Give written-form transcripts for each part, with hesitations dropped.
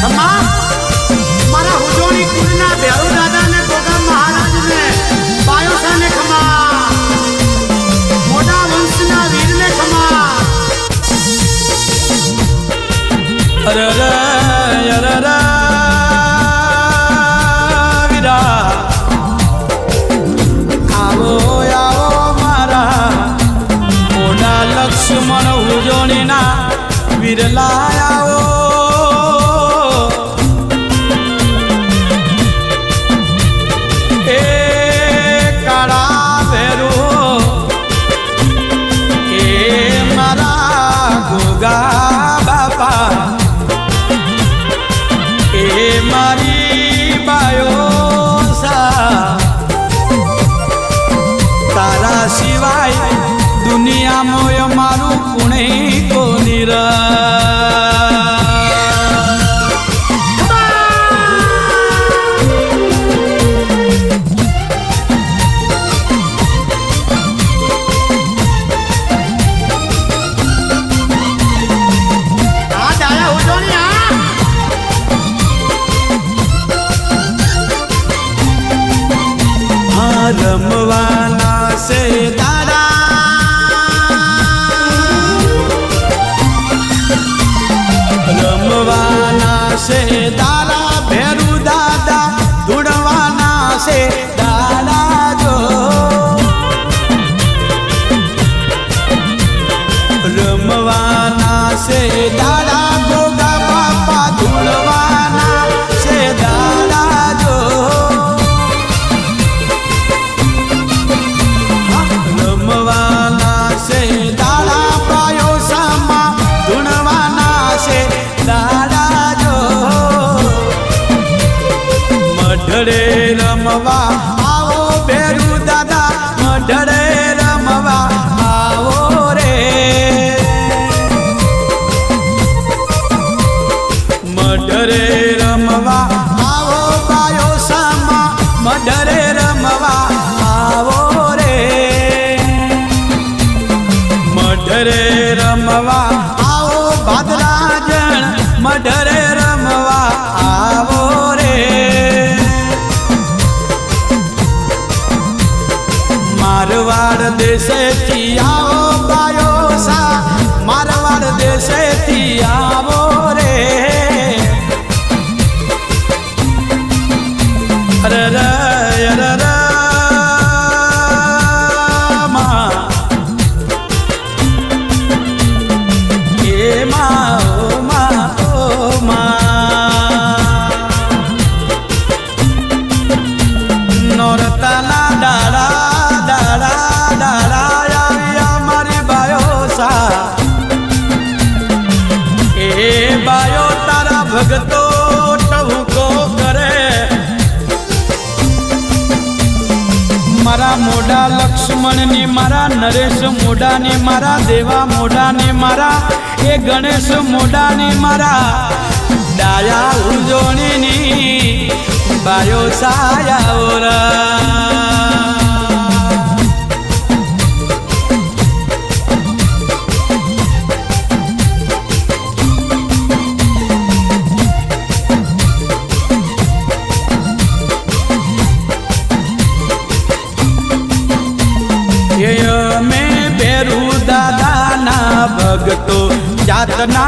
खमा मारा हुजोनी कुलना भैरू दादा ने गोगा महाराज ने बायोसा ने खमा मोटा वंशना वीर ने खमा अरे वीरा आओ आओ मारा मोटा लक्ष्मण हुजोनी ना वीरला आओ सिवाय दुनिया मोय मारू पुणे को निरा रमवाना से दादा रमवाना से दादा भैरू दादा धुड़वाना से दादा जो रमवाना से दादा गोगा बापा धुड़वाना से दादा जो से दादा पायो सामा धुणवाना से दादा जो मढड़े रमवा आओ भैरू दादा मढड़े रमवा आओ रे मढड़े रमवा आओ पायो सामा मढड़े रमवा आओ रे मढरे रमवा आओ भादराजन मढरे रमवा आओ रे मारवाड़ देशे थी आओ बायोसा मारवाड़ देशे थी आओ रे अरे अरे बायो तारा भगतो टहुको करे मारा मोड़ा लक्ष्मण ने मारा नरेश मोड़ा ने मारा देवा मोड़ा ने मारा ये गणेश मोड़ा ने मारा डाया उजोनी नी बायो साया ओरा में भैरू दादा ना भगतो जातना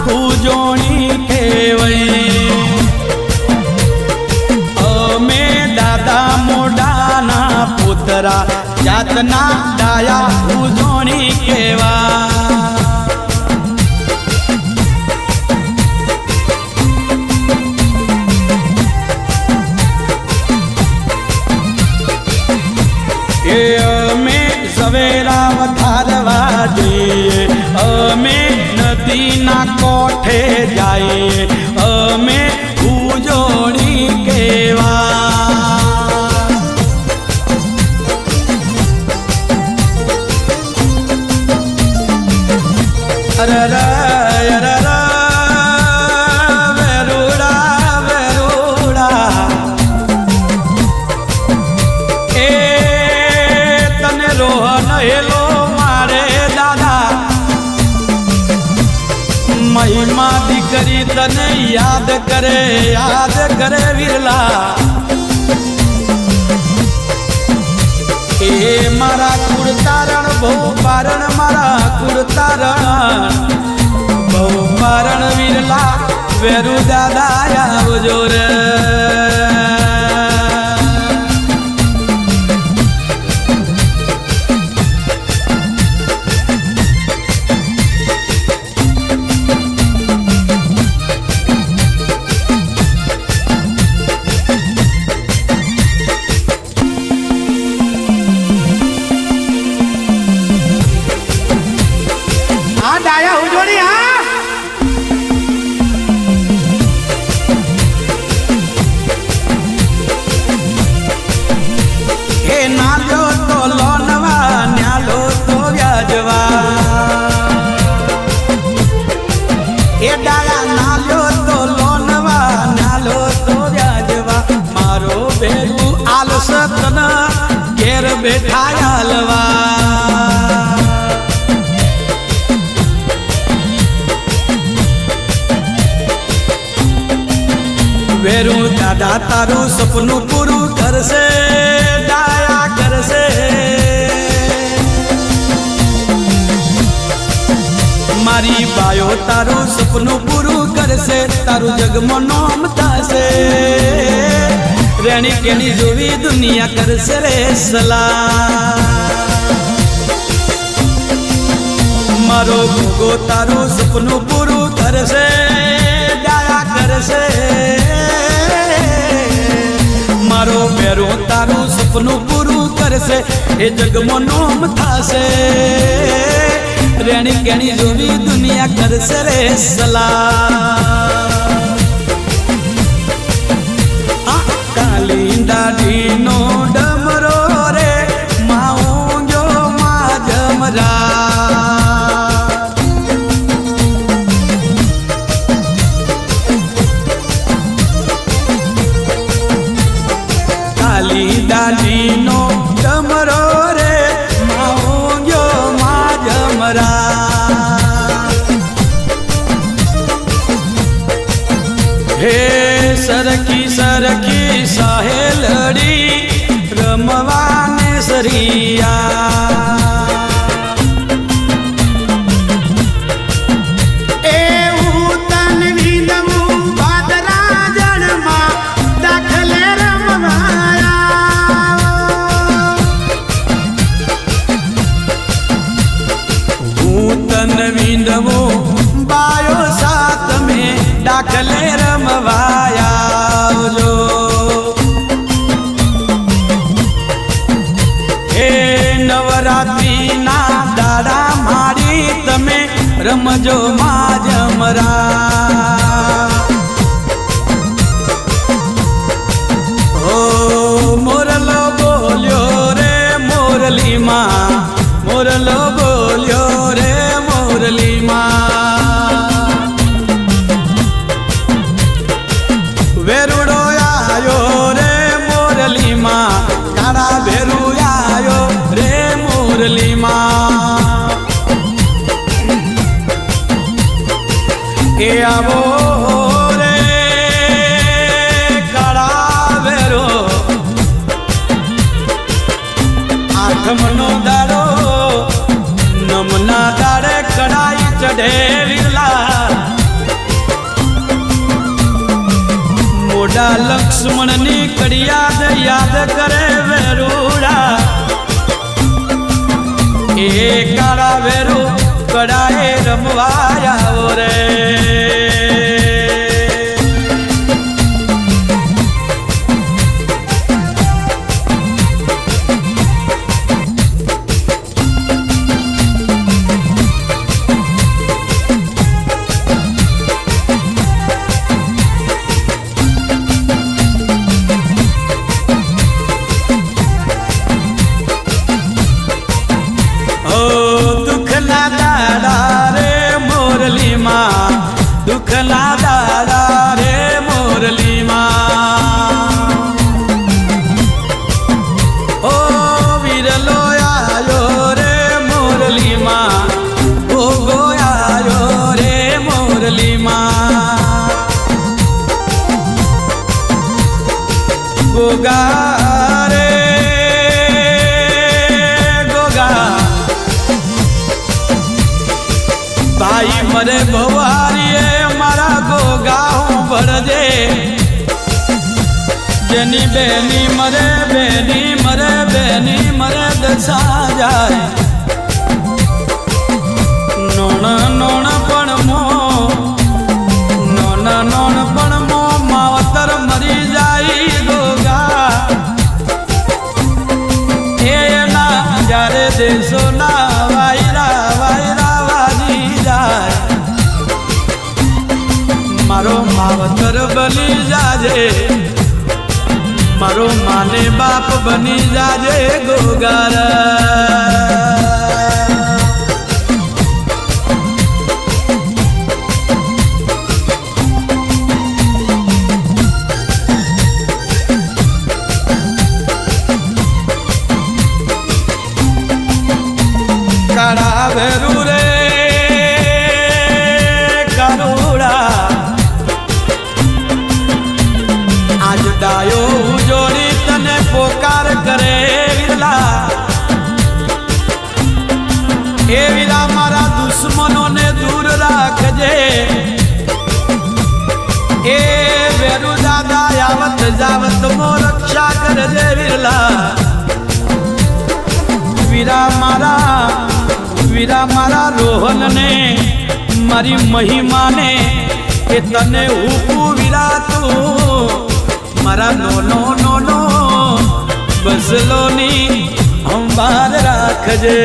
पूजोनी केवई में दादा मोडाना पुतरा जातना डाया पूजोनी केवा सवेरा वधारवा दिए में नदी ना कोठे जाए में पूजोनी केवा अरे वेरुड़ा वेरुड़ा तने रोहन हेलो मारे दादा महिमा दिकरी तने તને યાદ કરે વિરલા એ મારા કુળતારણ બહુ પારણ મારા કુળતારણ બહુ પારણ વિરલા વેરુ દાદા આવજો રે ડાયા હુજોડી હા એ નાલ્યો તો લોનવા ન્યાલો તો વ્યાજવા એ ડાયા નાલ્યો તો લોનવા ન્યાલો તો વ્યાજવા મારો ભેરું આલસ તન ઘેર બેઠા આલવા વેરું દાદા તારું સપનું પૂરું કરશે ડાયા કરશે મારી બાયો તારું સપનું પૂરું કરશે તારું જગમાં નામ થશે રેણી કેણી જોવી દુનિયા કરશે રે સલાહ મારો ભોગો તારું સપનું પૂરું કરશે ડાયા કરશે મારો મેરો તારું સપનું પૂરું કરશે એ જગમાં નોમ થશે રેણી કેણી જોવી દુનિયા કરશે રે સલાહ કાલી દાઢીનો ડમરો રે માઉં જો મા જમરા દાઢીનો ડમરો રે માઉંગ્યો મા જમરા હે સરખી સરખી સાહેલડી રમવાને સરિયા વિંદવો બાયો સાત મેં દાખલે રમવાયા જો હે નવરાત્રી ના દાડા મારી તમે રમજો મા જમરા ઓ મોરલો બોલ્યો રે મોરલીમાં મોરલો બોલ્યો રે વેરુડો આયો રે મોરલીમાં કાળા ભેરુ આયો રે મોરલીમાં એ આવો રે કાળા ભેરો આઠમનો દાડો નમના દાડે કડાઈ ચઢે વિરલા મોડા લક્ષ્મણની કડિયાદ યાદ કરે વેરુડા એ કાળા વેરુ કડાએ રમવાયા રે દુઃખના દાડા રે મોરલીમાં જેની બેની મરે બેની મરે બેની મરે દશા જાય નોણ નોણ પણ મો નોન નોણ પણ મો માવતર મરી જાય ગોગા એના જ્યારે દેશોના વાયરા વાયરા વાજી જાય મારો માવતર બની જાજે મારો માને બાપ બની જાજે ગોગારા કાળા ભેરું રે કરુણા આજ ડાયો જોડી તને પોકાર કરે વિરલા એ વિરા મારા દુશ્મનોને દૂર રાખજે એ વેરુ દાદા આવત જાવત મો રક્ષા કરજે વિરલા વીરા મારા રોહનને મારી મહિમાને એ તને હું વીરા તું મારા નોનો નોનો બસલોની અંબાર રાખજે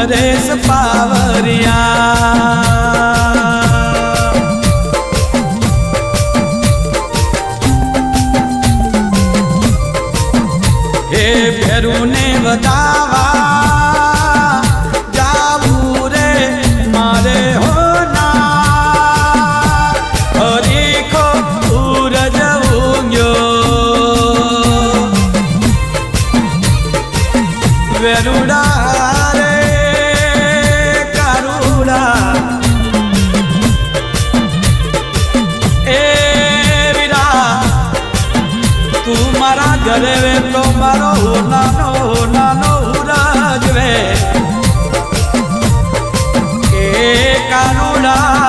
નરેશ પાવરિયા હે ભેરુને વધાવા જાવું રે મારે હોના હરીખો ઉર જવું ગયો વેરુડા ઘરે વે તો મારો નાનો નાનો રાજવે એ કાનુડા